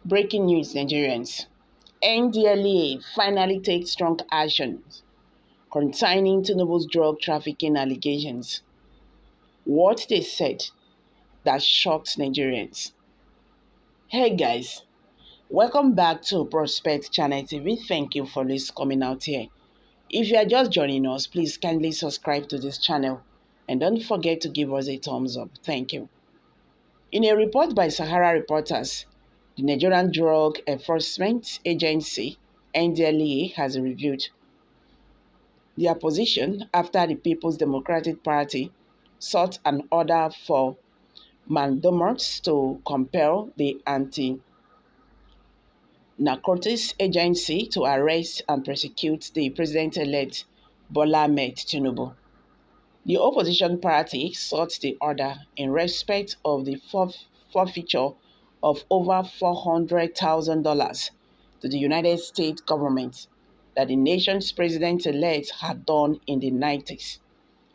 Breaking news, Nigerians. NDLEA finally takes strong action concerning Tinubu's drug trafficking allegations. What they said that shocked Nigerians. Hey guys, welcome back to Prospect Channel TV. Thank you for this coming out here. If you are just joining us, please kindly subscribe to this channel and don't forget to give us a thumbs up. Thank you. In a report by Sahara Reporters, the Nigerian Drug Enforcement Agency (NDLEA) has reviewed their position after the People's Democratic Party sought an order for mandamus to compel the anti-narcotics agency to arrest and prosecute the president-elect Bola Ahmed Tinubu. The opposition party sought the order in respect of the forfeiture of over $400,000 to the United States government that the nation's president-elect had done in the 90s,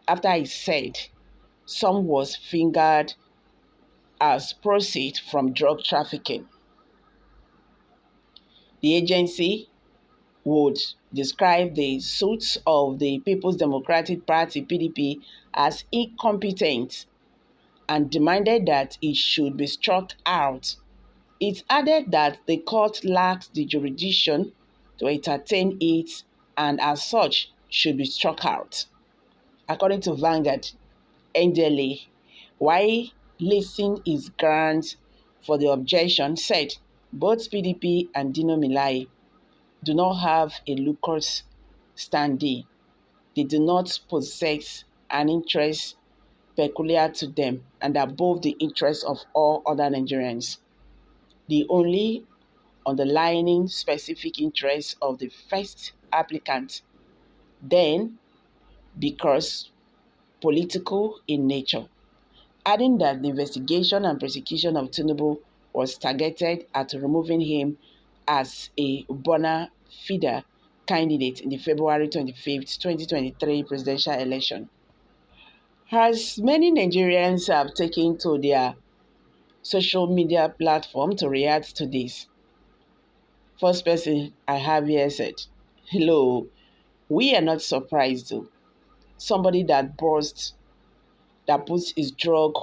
after he said some was fingered as proceeds from drug trafficking. The agency would describe the suits of the People's Democratic Party (PDP) as incompetent and demanded that it should be struck out. It added that the court lacked the jurisdiction to entertain it and as such should be struck out. According to Vanguard, NDLEA, while listing its grounds for the objection, said both PDP and NDLEA do not have a locus standi. They do not possess an interest peculiar to them and above the interests of all other Nigerians. The only underlying specific interest of the first applicant, then, because political in nature, adding that the investigation and prosecution of Tinubu was targeted at removing him as a bona fide candidate in the February 25th, 2023 presidential election. As many Nigerians have taken to their social media platform to react to this. First person I have here said, "Hello, we are not surprised though. Somebody that busts his drugs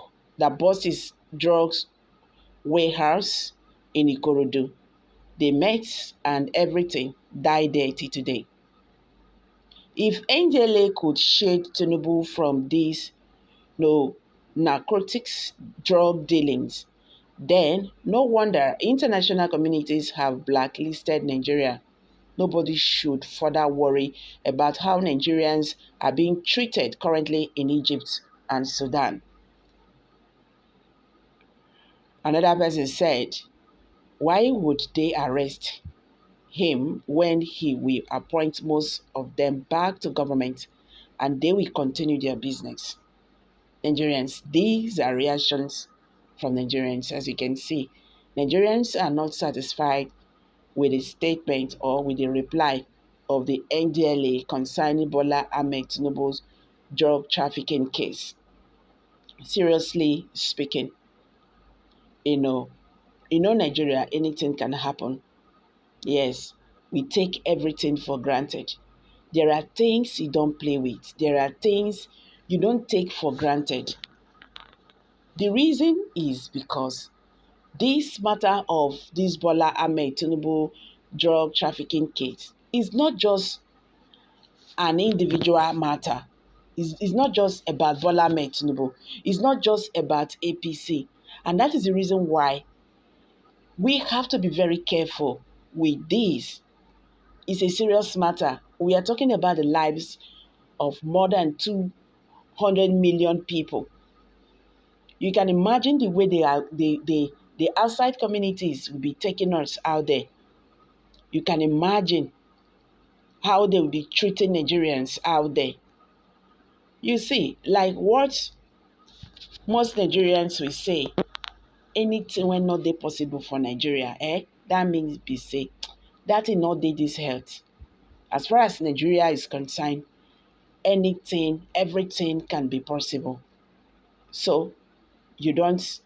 warehouse in Ikorodu. They met and everything died there till today. If NDLEA could shade Tinubu from these narcotics drug dealings, then no wonder international communities have blacklisted Nigeria. Nobody should further worry about how Nigerians are being treated currently in Egypt and Sudan." Another person said, "Why would they arrest him when he will appoint most of them back to government and they will continue their business?" Nigerians, these are reactions from Nigerians. As you can see, Nigerians are not satisfied with the statement or with the reply of the NDLEA concerning Bola Ahmed Tinubu's drug trafficking case. Seriously speaking, Nigeria, anything can happen. Yes, we take everything for granted. There are things you don't play with. There are things you don't take for granted. The reason is because this matter of this Bola Ahmed Tinubu drug trafficking case is not just an individual matter. It's not just about Bola Ahmed Tinubu. It's not just about APC. And that is the reason why we have to be very careful with this. It's a serious matter. We are talking about the lives of more than 200 million people. You can imagine the way the outside communities will be taking us out there. You can imagine how they will be treating Nigerians out there. You see, like what most Nigerians will say, anything when not dey possible for Nigeria, that means be say, that is not dey this health. As far as Nigeria is concerned, anything, everything can be possible. So, you don't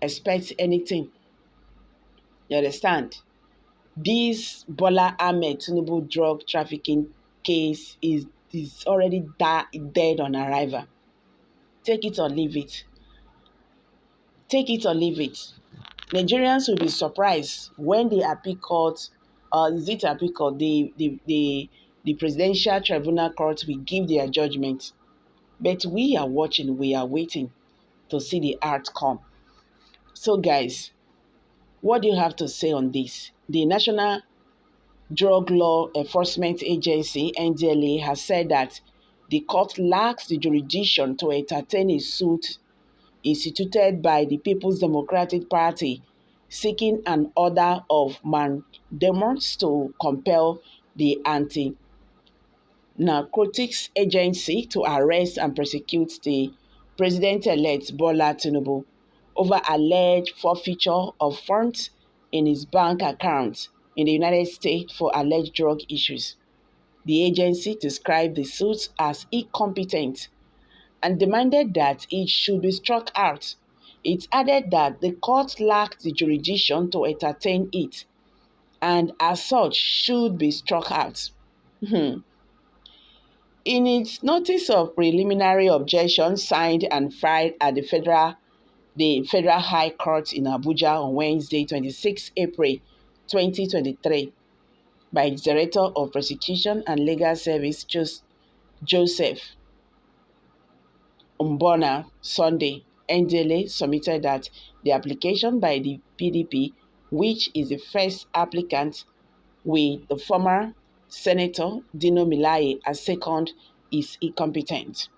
expect anything. You understand? This Bola Ahmed Tinubu drug trafficking case is already dead on arrival. Take it or leave it. Take it or leave it. Nigerians will be surprised when the appeal court, is it appeal court, the Presidential Tribunal Court will give their judgment. But we are watching, we are waiting to see the outcome. So guys, what do you have to say on this? The National Drug Law Enforcement Agency, NDLEA, has said that the court lacks the jurisdiction to entertain a suit instituted by the People's Democratic Party seeking an order of mandamus to compel the anti-narcotics agency to arrest and prosecute the president-elect Bola Tinubu over alleged forfeiture of funds in his bank account in the United States for alleged drug issues. The agency described the suit as incompetent and demanded that it should be struck out. It added that the court lacked the jurisdiction to entertain it and as such should be struck out. In its notice of preliminary objection signed and filed at the Federal High Court in Abuja on Wednesday, 26 April 2023, by its Director of Prosecution and Legal Service, Joseph Mbona, Sunday, NDLEA submitted that the application by the PDP, which is the first applicant with the former Senator Dino Melaye as second, is incompetent.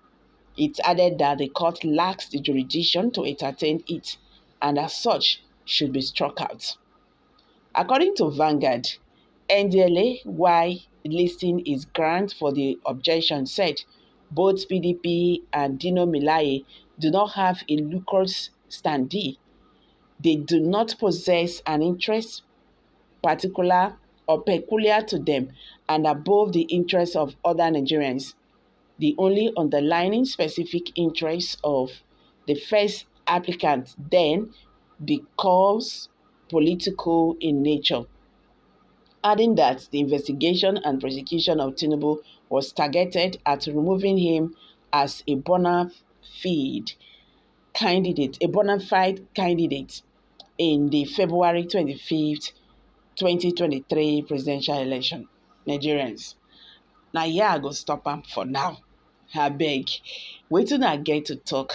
It added that the court lacks the jurisdiction to entertain it and as such should be struck out. According to Vanguard, NDLEA, while listing its ground for the objection, said both PDP and Dino Melaye do not have a locus standi. They do not possess an interest particular or peculiar to them and above the interests of other Nigerians. The only underlying specific interests of the first applicant then becomes political in nature, adding that the investigation and prosecution of Tinubu was targeted at removing him as a bona fide candidate in the February 25th, 2023 presidential election. Nigerians. Now, yeah, I go stop am for now. Abeg, wetin I get to talk?